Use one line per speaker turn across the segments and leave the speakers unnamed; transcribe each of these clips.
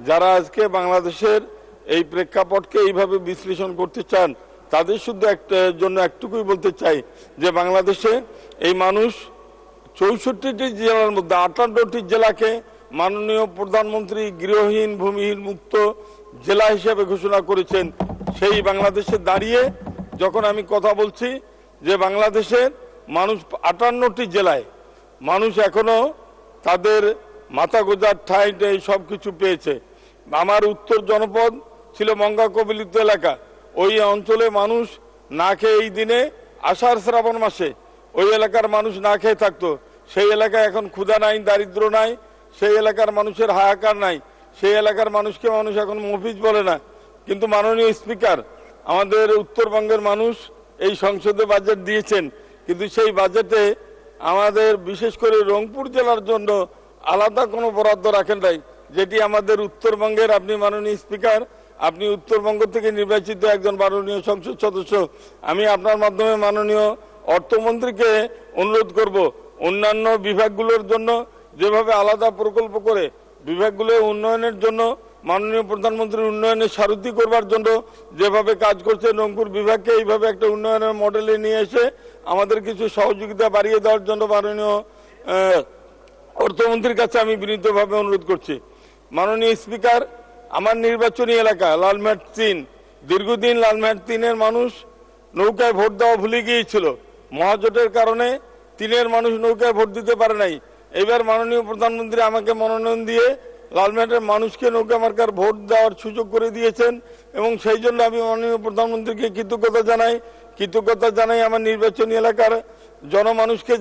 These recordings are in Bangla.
যারা আজকে বাংলাদেশের এই প্রেক্ষাপটকে এইভাবে বিশ্লেষণ করতে চান তাদের শুধু জন্য একটুকুই বলতে চাই যে বাংলাদেশে এই মানুষ 64টি জেলার মধ্যে 58টি জেলাকে মাননীয় প্রধানমন্ত্রী গৃহহীন ভূমিহীন মুক্ত জেলা হিসেবে ঘোষণা করেছেন। সেই বাংলাদেশে দাঁড়িয়ে যখন আমি কথা বলছি যে বাংলাদেশের মানুষ 58টি জেলায় মানুষ এখনো তাদের মাথা গোজার ঠাঁই সব কিছু পেয়েছে। আমার উত্তর জনপদ ছিল মঙ্গা কবলিত এলাকা, ওই অঞ্চলে মানুষ না খেয়ে এই দিনে আষাঢ় শ্রাবণ মাসে ওই এলাকার মানুষ না খেয়ে থাকতো। সেই এলাকায় এখন ক্ষুধা নাই, দারিদ্র নাই, সেই এলাকার মানুষের হাহাকার নাই, সেই এলাকার মানুষকে মানুষ এখন মফিজ বলে না। কিন্তু মাননীয় স্পিকার, আমাদের উত্তরবঙ্গের মানুষ এই সংসদে বাজেট দিয়েছেন, কিন্তু সেই বাজেটে আমাদের বিশেষ করে রংপুর জেলার জন্য আলাদা কোনো বরাদ্দ রাখেন নাই, যেটি আমাদের উত্তরবঙ্গের, আপনি মাননীয় স্পিকার, আপনি উত্তরবঙ্গ থেকে নির্বাচিত একজন মাননীয় সংসদ সদস্য, আমি আপনার মাধ্যমে মাননীয় অর্থমন্ত্রীকে অনুরোধ করব অন্যান্য বিভাগগুলোর জন্য যেভাবে আলাদা প্রকল্প করে বিভাগগুলোর উন্নয়নের জন্য মাননীয় প্রধানমন্ত্রীর উন্নয়নের সারথি করবার জন্য যেভাবে কাজ করছে রংপুর বিভাগকে এইভাবে একটা উন্নয়নের মডেলে নিয়ে এসে আমাদের কিছু সহযোগিতা বাড়িয়ে দেওয়ার জন্য মাননীয় অর্থমন্ত্রীর কাছে আমি বিনীতভাবে অনুরোধ করছি। মাননীয় স্পিকার, আমার নির্বাচনী এলাকা লালমেট 3, দীর্ঘদিন লালমেট 3-এর মানুষ নৌকায় ভোট দেওয়া ভুলে গিয়েছিল। মহাজোটের কারণে 3-এর মানুষ নৌকায় ভোট দিতে পারে নাই। এবার মাননীয় প্রধানমন্ত্রী আমাকে মনোনয়ন দিয়ে লালমেটের মানুষকে নৌকা মার্কার ভোট দেওয়ার সুযোগ করে দিয়েছেন এবং সেই জন্য আমি মাননীয় প্রধানমন্ত্রীকে কৃতজ্ঞতা জানাই আমার নির্বাচনী এলাকার জনমানুষকে,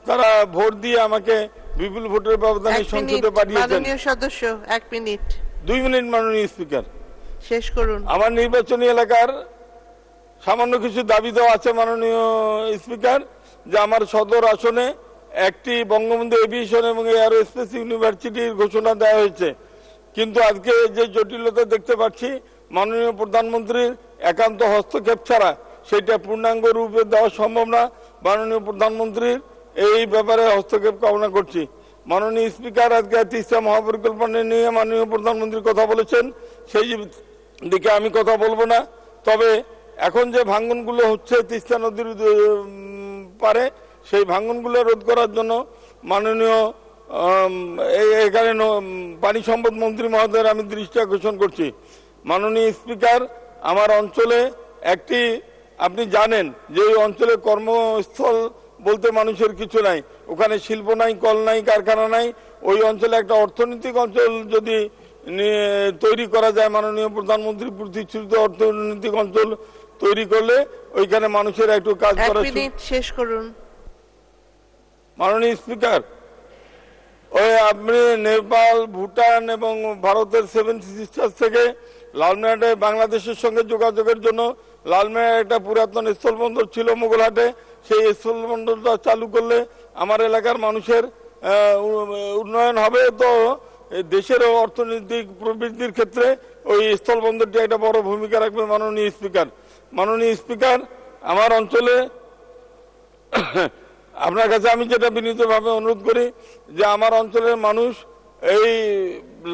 তারা ভোট দিয়ে আমাকে বিপুল ভোটের ব্যবধানে সংসদে পাঠিয়েছেন।
মাননীয় সদস্য 1 মিনিট।
2 মিনিট মাননীয় স্পিকার,
শেষ করুন। আমার
নির্বাচনী এলাকার সামান্য কিছু দাবি দেওয়া আছে মাননীয় স্পিকার, যে আমার সদর আসনে একটি বঙ্গবন্ধু এভিয়েশন এবং এয়ারোস্পেস ইউনিভার্সিটির ঘোষণা দেওয়া হয়েছে, কিন্তু আজকে যে জটিলতা দেখতে পাচ্ছি মাননীয় প্রধানমন্ত্রীর একান্ত হস্তক্ষেপ ছাড়া সেটা পূর্ণাঙ্গ রূপে দেওয়া সম্ভব না। মাননীয় প্রধানমন্ত্রীর এই ব্যাপারে হস্তক্ষেপ কামনা করছি। মাননীয় স্পিকার, আজকে তিস্তা মহাপরিকল্পনা নিয়ে মাননীয় প্রধানমন্ত্রী কথা বলেছেন, সেই দিকে আমি কথা বলবো না। তবে এখন যে ভাঙ্গনগুলো হচ্ছে তিস্তা নদীর পারে, সেই ভাঙ্গনগুলো রোধ করার জন্য মাননীয় এখানে পানি সম্পদ মন্ত্রী মহোদয়ের আমি দৃষ্টি আকর্ষণ করছি। মাননীয় স্পিকার, আমার অঞ্চলে একটি, আপনি জানেন যে এই অঞ্চলে কর্মস্থল বলতে মানুষের কিছু নাই, ওখানে শিল্প নাই, কল নাই, কারখানা নাই। ওই অঞ্চলে একটা অর্থনৈতিক অঞ্চল যদি তৈরি করা যায়, মাননীয় প্রধানমন্ত্রী প্রতিশ্রুত অর্থনৈতিক অঞ্চল তৈরি করলে ওইখানে মানুষের একটু কাজ করার।
শেষ করুন
মাননীয় স্পিকার, ওই আপনি নেপাল, ভুটান এবং ভারতের 7 সিস্টার্স থেকে লালমেহাটে বাংলাদেশের সঙ্গে যোগাযোগের জন্য লালমেহাট একটা পুরাতন স্থলবন্দর ছিল মোগলহাটে, সেই স্থলবন্দরটা চালু করলে আমার এলাকার মানুষের উন্নয়ন হবে, তো দেশের অর্থনৈতিক প্রবৃদ্ধির ক্ষেত্রে ওই স্থলবন্দরটি একটা বড় ভূমিকা রাখবে। মাননীয় স্পিকার, আমার অঞ্চলে আপনার কাছে আমি যেটা বিনীতভাবে অনুরোধ করি যে আমার অঞ্চলের মানুষ এই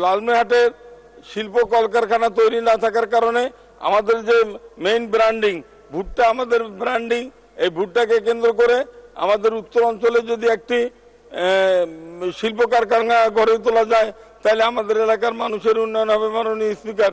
লালমেহাটের শিল্প কলকারখানা তৈরি না থাকার কারণে আমাদের যে মেইন ব্র্যান্ডিং ভুট্টা, আমাদের ব্র্যান্ডিং, এই ভুট্টাকে কেন্দ্র করে আমাদের উত্তর অঞ্চলে যদি একটি শিল্প কারখানা গড়ে তোলা যায় তাহলে আমাদের এলাকার মানুষের উন্নয়ন হবে। মাননীয় স্পিকার।